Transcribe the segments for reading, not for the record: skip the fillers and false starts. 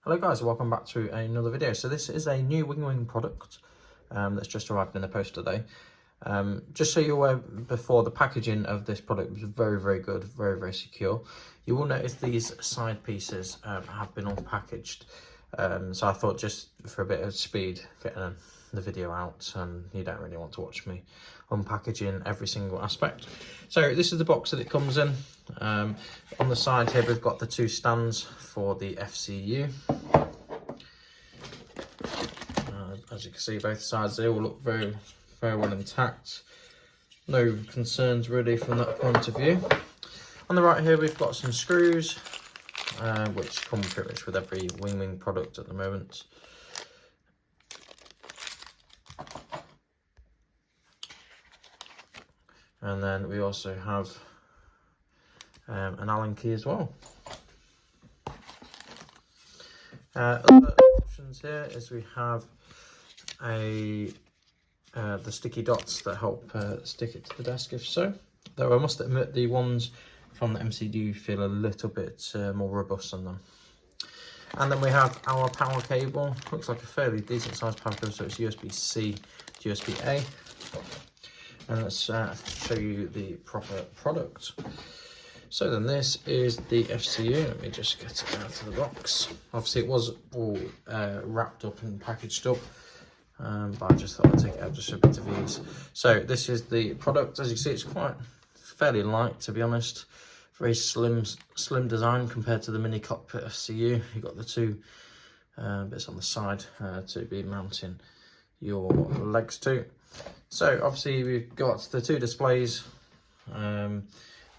Hello guys, welcome back to another video. So this is a new WingWing product that's just arrived in the post today. Just so you're aware, before, the packaging of this product was very good, very secure. You will notice these side pieces have been all packaged. So I thought, just for a bit of speed, getting the video out, and you don't really want to watch me unpackaging every single aspect. So this is the box that it comes in. On the side here we've got the two stands for the FCU. As you can see, both sides, they all look very well intact. No concerns really from that point of view. On the right here we've got some screws, which come pretty much with every WingWing product at the moment. And then we also have an Allen key as well. Other options here is we have the sticky dots that help stick it to the desk if so. Though I must admit, the ones from the MCU feel a little bit more robust than them. And then we have our power cable. Looks like a fairly decent sized power cable, so it's USB-C to USB-A. And let's show you the proper product. So then this is the FCU. Let me just get it out of the box. Obviously it was all wrapped up and packaged up, but I just thought I'd take it out just for a bit of ease. So this is the product. As you can see, it's quite fairly light, to be honest. Very slim design compared to the mini cockpit FCU. You've got the two bits on the side to be mounting your legs to. So obviously we've got the two displays.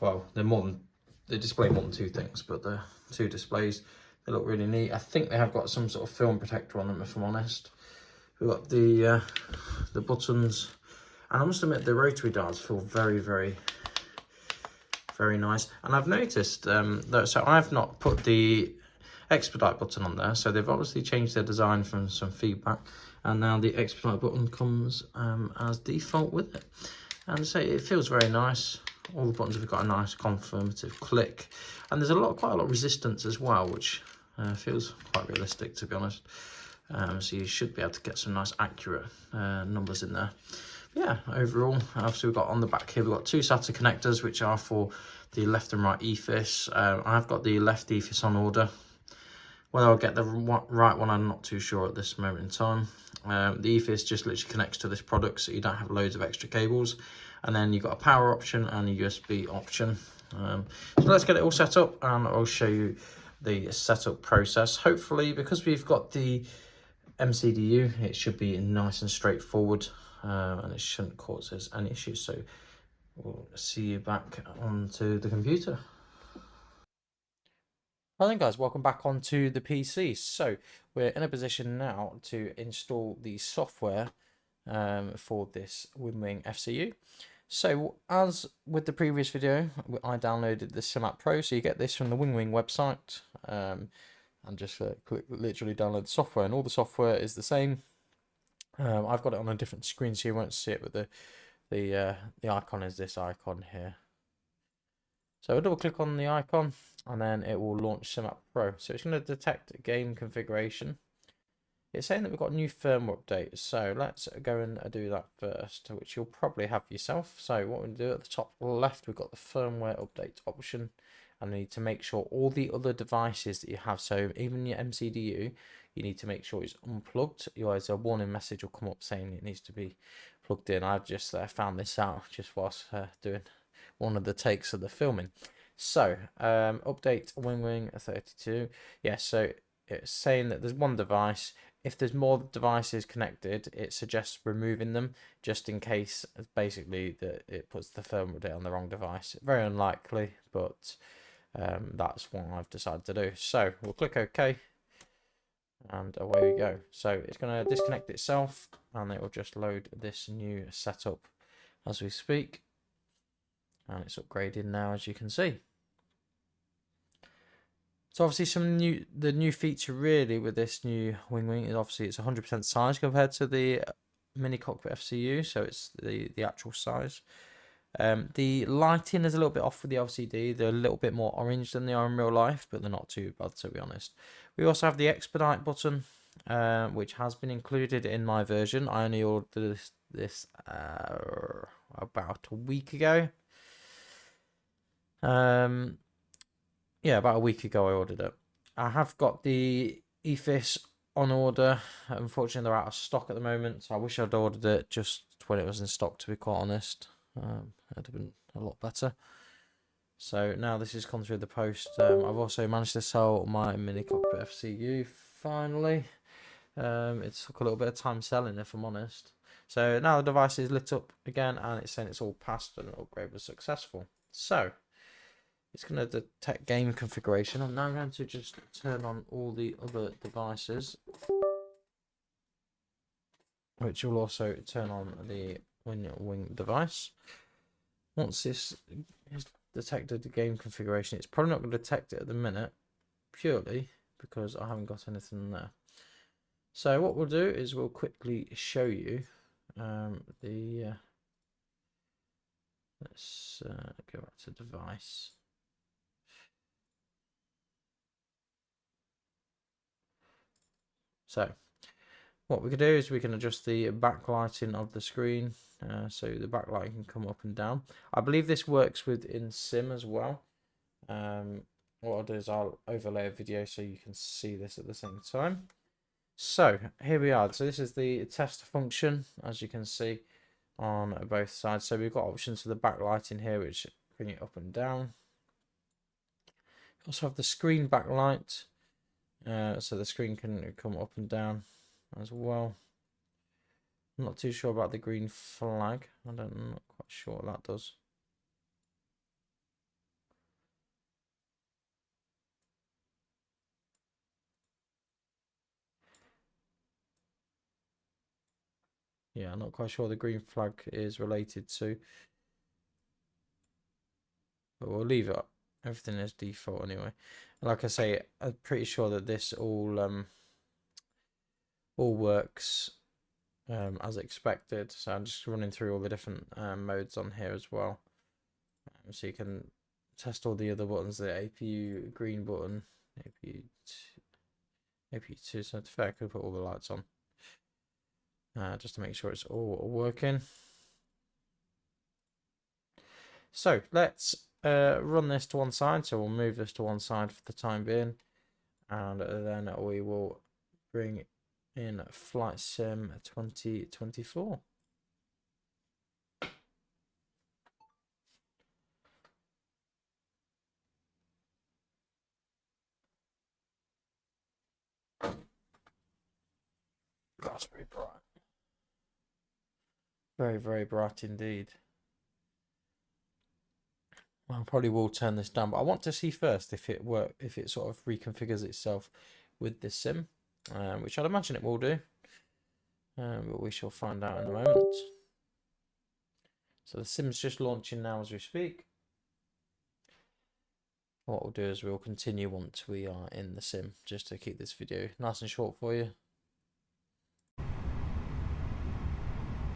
Well, they display more than two things, but the two displays, they look really neat. I think they have got some sort of film protector on them, if I'm honest. We've got the buttons, and I must admit the rotary dials feel very nice. And I've noticed that, so I've not put the expedite button on there, so they've obviously changed their design from some feedback, and now the expedite button comes as default with it. And so it feels very nice. All the buttons have got a nice confirmative click, and there's quite a lot of resistance as well, which feels quite realistic, to be honest. So you should be able to get some nice accurate numbers in there. Yeah, overall, obviously we've got on the back here, we've got two SATA connectors, which are for the left and right EFIS. I've got the left EFIS on order. Whether I'll get the right one, I'm not too sure at this moment in time. The EFIS just literally connects to this product, so you don't have loads of extra cables. And then you've got a power option and a USB option. So let's get it all set up, and I'll show you the setup process. Hopefully, because we've got the MCDU, it should be nice and straightforward, and it shouldn't cause us any issues. So we'll see you back onto the computer. Hi then guys, welcome back onto the PC. So we're in a position now to install the software for this WingWing FCU. So as with the previous video, I downloaded the SimApp Pro, so you get this from the WingWing website, and just literally download the software, and all the software is the same. I've got it on a different screen, so you won't see it, but the icon is this icon here. So I'll double click on the icon, and then it will launch SimApp Pro. So it's going to detect game configuration. It's saying that we've got new firmware updates, so let's go and do that first, which you'll probably have yourself. So what we'll do, at the top left, we've got the firmware update option, and we need to make sure all the other devices that you have, so even your MCDU, you need to make sure it's unplugged. Otherwise a warning message will come up saying it needs to be plugged in. I've just found this out just whilst doing one of the takes of the filming. So update WingWing 32. Yeah, so it's saying that there's one device. If there's more devices connected, it suggests removing them, just in case, basically, that it puts the firmware update on the wrong device. Very unlikely, but that's what I've decided to do. So we'll click OK, and away we go. So it's going to disconnect itself, and it will just load this new setup as we speak. And it's upgraded now, as you can see. So obviously the new feature really with this new WingWing is obviously it's 100% size compared to the mini cockpit FCU, so it's the actual size. The lighting is a little bit off with the LCD. They're a little bit more orange than they are in real life, but they're not too bad, to be honest. We also have the expedite button, which has been included in my version. I only ordered this about a week ago. Yeah, about a week ago I ordered it. I have got the EFIS on order. Unfortunately, they're out of stock at the moment, so I wish I'd ordered it just when it was in stock, to be quite honest. It'd have been a lot better. So now this has come through the post. I've also managed to sell my mini cockpit FCU finally. It took a little bit of time selling, if I'm honest. So now the device is lit up again, and it's saying it's all passed and the upgrade was successful. So it's going to detect game configuration. I'm now going to just turn on all the other devices, which will also turn on the WingWing device. Once this is detected the game configuration, it's probably not going to detect it at the minute, purely because I haven't got anything there. So what we'll do is we'll quickly show you let's go back to device. So what we can do is we can adjust the backlighting of the screen, so the backlight can come up and down. I believe this works within sim as well. What I'll do is I'll overlay a video so you can see this at the same time. So here we are. So this is the test function, as you can see on both sides. So we've got options for the backlighting here, which bring it up and down. We also have the screen backlight. So the screen can come up and down as well. I'm not too sure about the green flag. I'm not quite sure what that does. Yeah, I'm not quite sure what the green flag is related to. But we'll leave it up. Everything is default anyway. Like I say, I'm pretty sure that this all works as expected. So I'm just running through all the different modes on here as well. So you can test all the other buttons, the APU green button, APU2, so it's fair, I could put all the lights on. Just to make sure it's all working. So let's run this to one side. So we'll move this to one side for the time being, and then we will bring in Flight Sim 2024. That's very bright. Very, very bright indeed. I probably will turn this down, but I want to see first if it sort of reconfigures itself with this sim, which I'd imagine it will do, but we shall find out in a moment. So the sim's just launching now as we speak. What we'll do is we'll continue once we are in the sim, just to keep this video nice and short for you.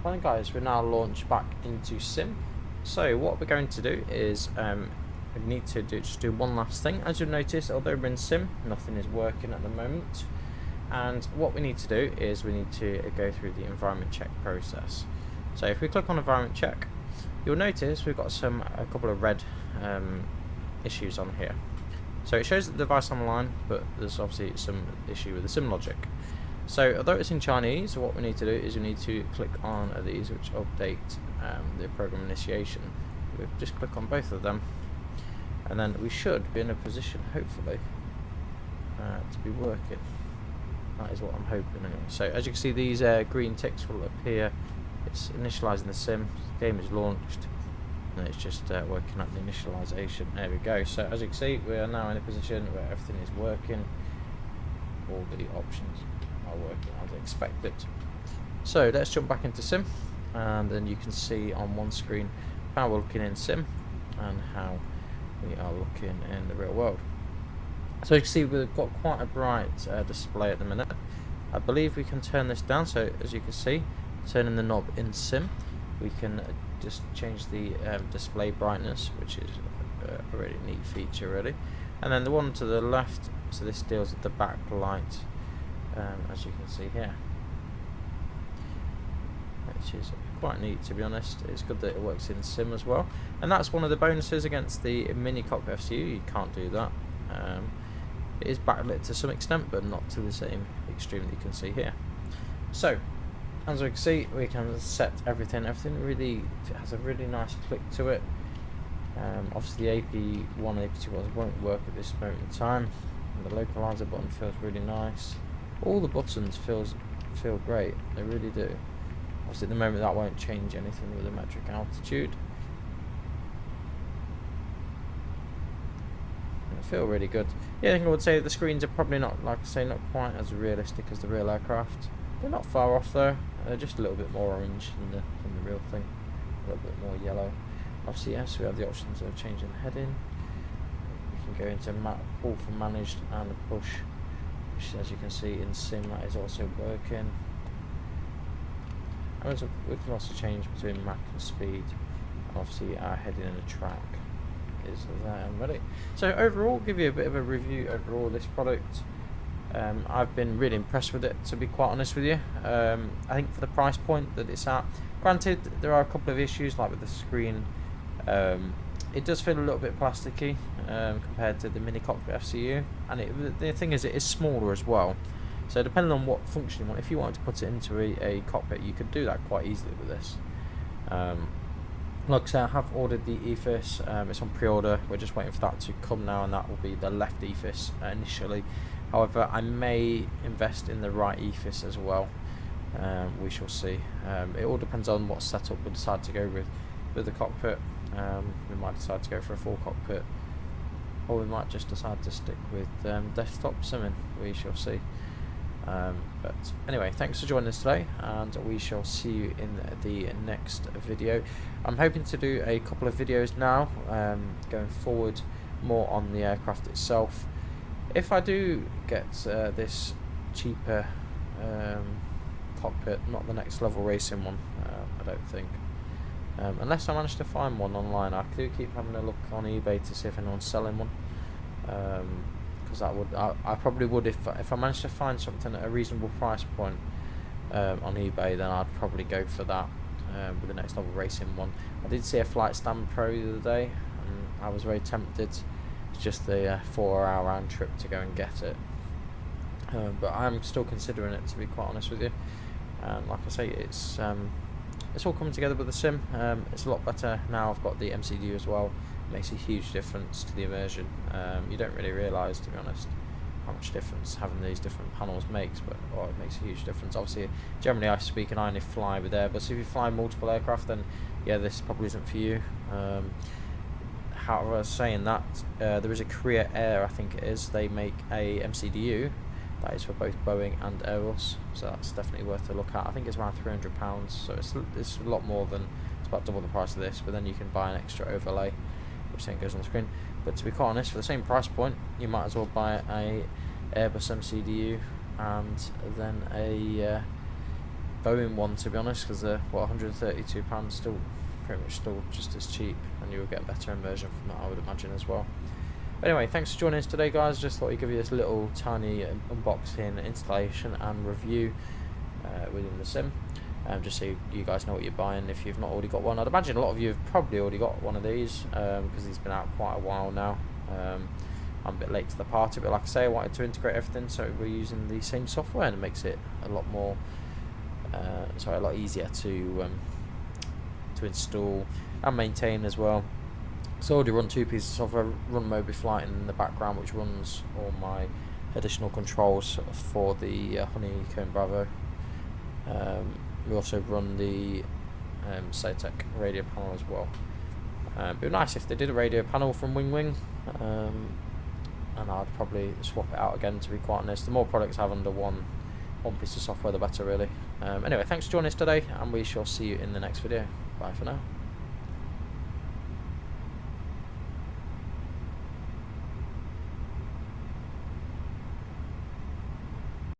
Right guys, we're now launched back into sim. So what we're going to do is we need to just do one last thing. As you'll notice, although we're in sim, nothing is working at the moment. And what we need to do is we need to go through the environment check process. So if we click on environment check, you'll notice we've got a couple of red issues on here. So it shows the device online, but there's obviously some issue with the sim logic. So although it's in Chinese, what we need to do is we need to click on these which update the program initiation. We'll just click on both of them, and then we should be in a position, hopefully, to be working. That is what I'm hoping anyway. So as you can see, these green ticks will appear. It's initializing the sim, the game is launched, and it's just working at the initialization. There we go. So as you can see, we are now in a position where everything is working. All the options are working as expected. So let's jump back into sim, and then you can see on one screen how we're looking in sim and how we are looking in the real world. So you can see we've got quite a bright display at the minute. I believe we can turn this down. So as you can see, turning the knob in sim, we can just change the display brightness, which is a really neat feature really. And then the one to the left So this deals with the backlight, as you can see here, which is quite neat, to be honest. It's good that it works in sim as well, and that's one of the bonuses against the mini cockpit FCU. You can't do that. It is backlit to some extent, but not to the same extreme that you can see here. So as we can see, we can set everything. Everything really has a really nice click to it. Obviously the AP1 and AP2 ones won't work at this moment in time. And the localizer button feels really nice. All the buttons feel great, they really do. Obviously at the moment that won't change anything with the metric altitude. They feel really good. The other thing I would say, the screens are probably not, like I say, not quite as realistic as the real aircraft. They're not far off though. They're just a little bit more orange than the real thing. A little bit more yellow. Obviously, yes, we have the options of changing the heading. We can go into pull from managed and push, which, as you can see in sim, that is also working. And we can also change between Mach and speed. Obviously, our heading and the track is there and ready. So overall, give you a bit of a review overall of this product. I've been really impressed with it, to be quite honest with you. I think for the price point that it's at, granted there are a couple of issues, like with the screen. It does feel a little bit plasticky compared to the mini cockpit FCU, and the thing is, it is smaller as well. So depending on what function you want, if you wanted to put it into a cockpit, you could do that quite easily with this. Like I say, I have ordered the EFIS. It's on pre-order. We're just waiting for that to come now, and that will be the left EFIS initially. However, I may invest in the right EFIS as well. We shall see. It all depends on what setup we decide to go with the cockpit. We might decide to go for a full cockpit, or we might just decide to stick with desktop simming. We shall see. But anyway, thanks for joining us today, and we shall see you in the next video. I'm hoping to do a couple of videos now, going forward, more on the aircraft itself. If I do get this cheaper cockpit, not the next level racing one, I don't think, unless I manage to find one online. I do keep having a look on eBay to see if anyone's selling one, because I probably would, if I managed to find something at a reasonable price point on eBay, then I'd probably go for that with the next level racing one. I did see a Flight Stand Pro the other day, and I was very tempted. It's just the 4-hour round trip to go and get it, but I'm still considering it, to be quite honest with you. And like I say, it's all coming together with the sim. It's a lot better now. I've got the MCDU as well. It makes a huge difference to the immersion. You don't really realise, to be honest, how much difference having these different panels makes, but it makes a huge difference. Obviously, generally I speak, and I only fly with Airbus. If you fly multiple aircraft, then yeah, this probably isn't for you. However, saying that, there is a Korea Air, I think it is. They make a MCDU that is for both Boeing and Airbus, so that's definitely worth a look at. I think it's around £300, so it's a lot more than, it's about double the price of this, but then you can buy an extra overlay, which then goes on the screen. But to be quite honest, for the same price point, you might as well buy a Airbus MCDU and then a Boeing one, to be honest, because they're £132, still pretty much still just as cheap, and you'll get better immersion from that, I would imagine, as well. But anyway, thanks for joining us today, guys. Just thought I'd give you this little tiny unboxing, installation and review within the sim, just so you guys know what you're buying if you've not already got one. I'd imagine a lot of you have probably already got one of these, because he's been out quite a while now. I'm a bit late to the party, but like I say, I wanted to integrate everything, so we're using the same software, and it makes it a lot more a lot easier to install and maintain as well. So I already run 2 pieces of software. Run Moby Flight in the background, which runs all my additional controls for the Honeycomb Bravo. We also run the SATEC radio panel as well. It'd be nice if they did a radio panel from WingWing, and I'd probably swap it out again, to be quite honest. The more products I have under one piece of software, the better, really. Anyway, thanks for joining us today, and we shall see you in the next video. Bye for now.